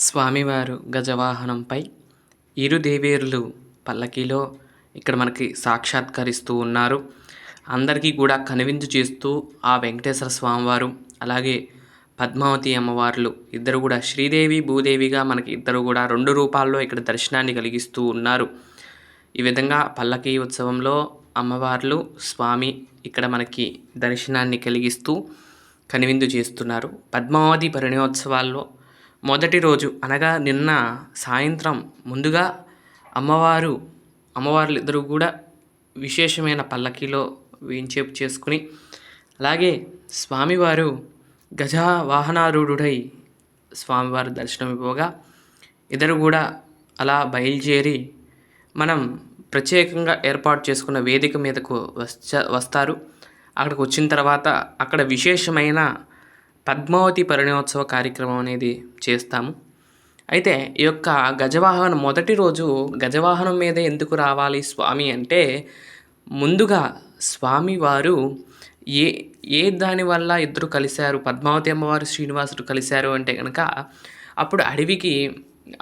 స్వామివారు గజవాహనంపై ఇరు దేవేరులు పల్లకీలో ఇక్కడ మనకి సాక్షాత్కరిస్తూ ఉన్నారు. అందరికీ కూడా కనువిందు చేస్తూ ఆ వెంకటేశ్వర స్వామివారు అలాగే పద్మావతి అమ్మవార్లు ఇద్దరు కూడా శ్రీదేవి భూదేవిగా మనకి ఇద్దరు కూడా 2 రూపాల్లో ఇక్కడ దర్శనాన్ని కలిగిస్తూ ఉన్నారు. ఈ విధంగా పల్లకీ ఉత్సవంలో అమ్మవార్లు స్వామి ఇక్కడ మనకి దర్శనాన్ని కలిగిస్తూ కనువిందు చేస్తున్నారు. పద్మావతి పరిణయోత్సవాల్లో మొదటి రోజు అనగా నిన్న సాయంత్రం ముందుగా అమ్మవార్లు ఇద్దరు కూడా విశేషమైన పల్లకీలో వేంచేపు చేసుకుని అలాగే స్వామివారు గజ వాహనారూఢుడై స్వామివారు దర్శనం ఇవ్వగా ఇద్దరు కూడా అలా బయలుదేరి మనం ప్రత్యేకంగా ఏర్పాటు చేసుకున్న వేదిక మీదకు వస్తారు. అక్కడికి వచ్చిన తర్వాత అక్కడ విశేషమైన పద్మావతి పరిణయోత్సవ కార్యక్రమం అనేది చేస్తాము. అయితే ఈ యొక్క గజవాహనం మొదటి రోజు గజవాహనం మీద ఎందుకు రావాలి స్వామి అంటే, ముందుగా స్వామివారు ఏ దానివల్ల ఇద్దరు కలిశారు, పద్మావతి అమ్మవారు శ్రీనివాసుడు కలిశారు అంటే కనుక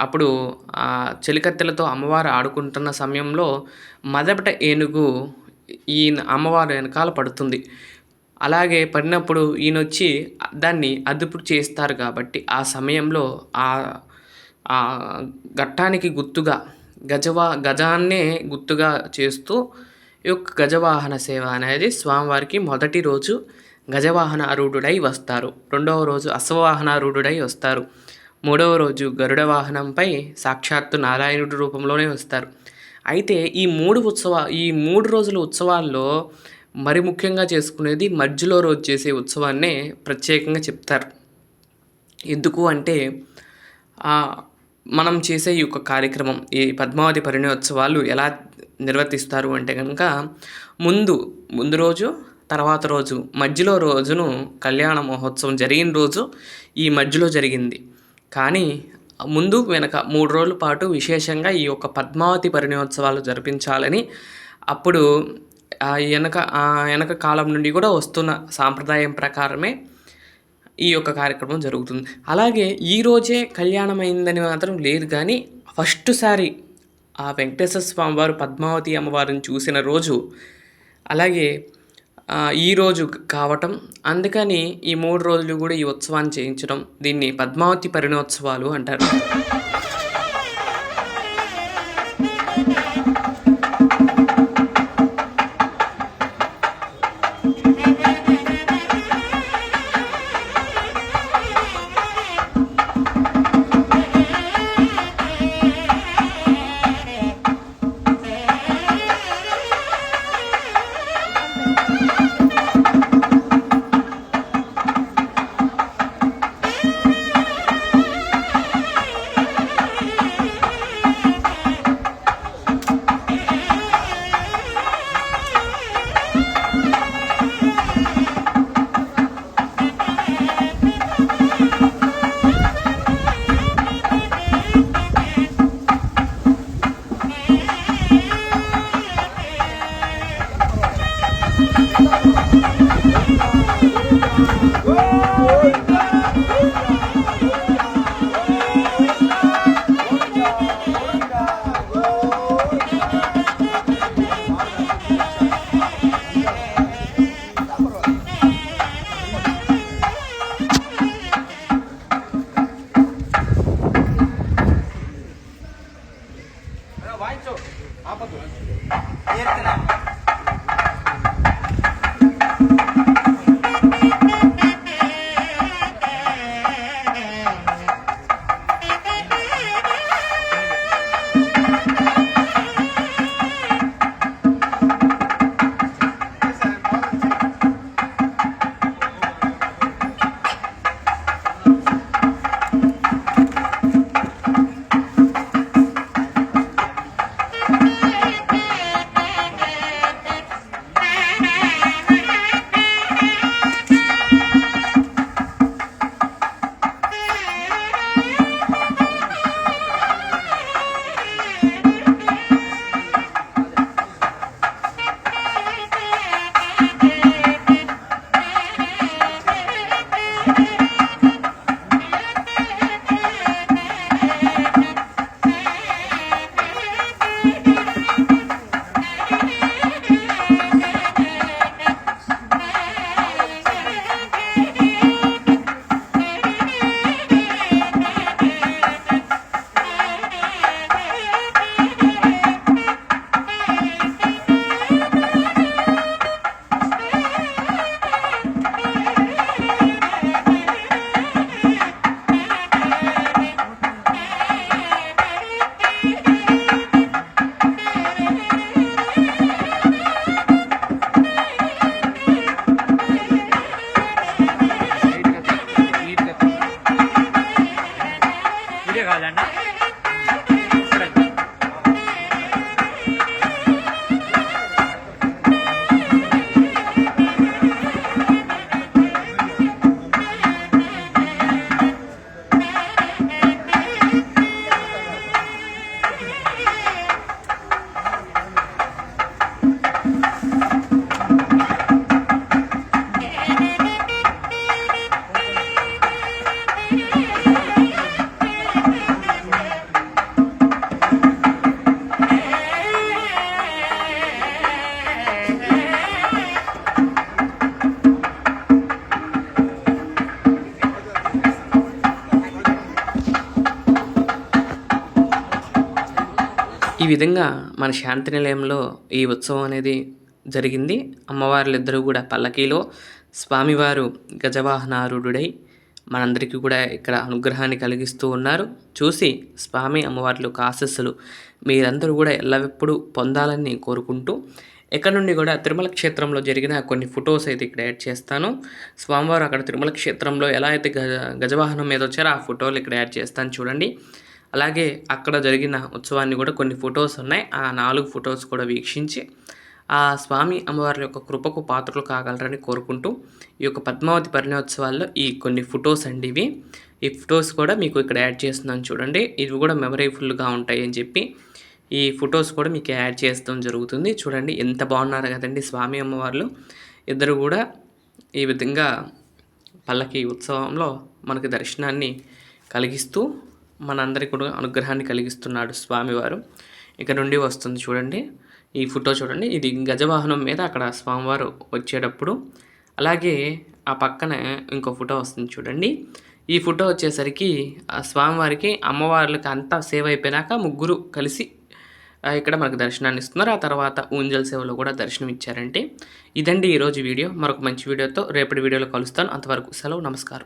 అప్పుడు చెలికత్తెలతో అమ్మవారు ఆడుకుంటున్న సమయంలో మొదట ఏనుగు ఈయన అమ్మవారు వెనకాల పడుతుంది. అలాగే పడినప్పుడు ఈయన వచ్చి దాన్ని అదుపు చేస్తారు కాబట్టి ఆ సమయంలో ఆ ఘట్టానికి గుర్తుగా గజాన్నే గుర్తుగా చేస్తూ ఈ యొక్క గజవాహన సేవ అనేది స్వామివారికి మొదటి రోజు గజవాహన ఆరూఢుడై వస్తారు. రెండవ రోజు అశ్వవాహనారూఢుడై వస్తారు. మూడవ రోజు గరుడ వాహనంపై సాక్షాత్తు నారాయణుడి రూపంలోనే వస్తారు. అయితే ఈ 3 రోజుల ఉత్సవాల్లో మరి ముఖ్యంగా చేసుకునేది మధ్యలో రోజు చేసే ఉత్సవాన్నే ప్రత్యేకంగా చెప్తారు. ఎందుకు అంటే మనం చేసే ఈ యొక్క కార్యక్రమం ఈ పద్మావతి పరిణయోత్సవాలు ఎలా నిర్వర్తిస్తారు అంటే కనుక ముందు రోజు తర్వాత రోజు మధ్యలో రోజును కళ్యాణ మహోత్సవం జరిగిన రోజు ఈ మధ్యలో జరిగింది. కానీ ముందు వెనక 3 రోజుల పాటు విశేషంగా ఈ యొక్క పద్మావతి పరిణయోత్సవాలు జరిపించాలని అప్పుడు వెనక కాలం నుండి కూడా వస్తున్న సాంప్రదాయం ప్రకారమే ఈ యొక్క కార్యక్రమం జరుగుతుంది. అలాగే ఈరోజే కళ్యాణం అయిందని మాత్రం లేదు, కానీ ఫస్ట్ సారి ఆ వెంకటేశ్వర స్వామివారు పద్మావతి అమ్మవారిని చూసిన రోజు అలాగే ఈరోజు కావటం, అందుకని ఈ 3 రోజులు కూడా ఈ ఉత్సవాన్ని చేయించడం, దీన్ని పద్మావతి పరిణయోత్సవాలు అంటారు. వీడియో కావాలండి. ఈ విధంగా మన శాంతి నిలయంలో ఈ ఉత్సవం అనేది జరిగింది. అమ్మవార్లిద్దరూ కూడా పల్లకీలో, స్వామివారు గజవాహనారూఢుడై మనందరికీ కూడా ఇక్కడ అనుగ్రహాన్ని కలిగిస్తూ ఉన్నారు. చూసి స్వామి అమ్మవార్ల యొక్క ఆశీస్సులు మీరందరూ కూడా ఎల్లవెప్పుడు పొందాలని కోరుకుంటూ, ఇక్కడ నుండి కూడా తిరుమల క్షేత్రంలో జరిగిన కొన్ని ఫొటోస్ అయితే ఇక్కడ యాడ్ చేస్తాను. స్వామివారు అక్కడ తిరుమల క్షేత్రంలో ఎలా అయితే గజవాహనం మీద వచ్చారో ఆ ఫోటోలు ఇక్కడ యాడ్ చేస్తాను చూడండి. అలాగే అక్కడ జరిగిన ఉత్సవాన్ని కూడా కొన్ని ఫొటోస్ ఉన్నాయి. ఆ 4 ఫొటోస్ కూడా వీక్షించి ఆ స్వామి అమ్మవార్ల యొక్క కృపకు పాత్రలు కాగలరని కోరుకుంటూ, ఈ యొక్క పద్మావతి పరిణయోత్సవాల్లో ఈ కొన్ని ఫొటోస్ అండి ఇవి. ఈ ఫొటోస్ కూడా మీకు ఇక్కడ యాడ్ చేస్తున్నాను చూడండి. ఇవి కూడా మెమరీఫుల్గా ఉంటాయి అని చెప్పి ఈ ఫొటోస్ కూడా మీకు యాడ్ చేస్తాం జరుగుతుంది. చూడండి ఎంత బాగున్నారు కదండి స్వామి అమ్మవార్లు ఇద్దరు కూడా. ఈ విధంగా పల్లకి ఉత్సవంలో మనకి దర్శనాన్ని కలిగిస్తూ మనందరికీ కూడా అనుగ్రహాన్ని కలిగిస్తున్నాడు స్వామివారు. ఇక్కడ నుండి వస్తుంది చూడండి ఈ ఫోటో చూడండి. ఇది గజవాహనం మీద అక్కడ స్వామివారు వచ్చేటప్పుడు. అలాగే ఆ పక్కన ఇంకో ఫోటో వస్తుంది చూడండి. ఈ ఫోటో వచ్చేసరికి ఆ స్వామివారికి అమ్మవార్లకి అంతా సేవ అయిపోయినాక ముగ్గురు కలిసి ఇక్కడ మనకు దర్శనాన్ని ఇస్తున్నారు. ఆ తర్వాత ఊంజల్ సేవలో కూడా దర్శనం ఇచ్చారంటే. ఇదండి ఈరోజు వీడియో. మరొక మంచి వీడియోతో రేపటి వీడియోలో కలుస్తాను. అంతవరకు సెలవు, నమస్కారం.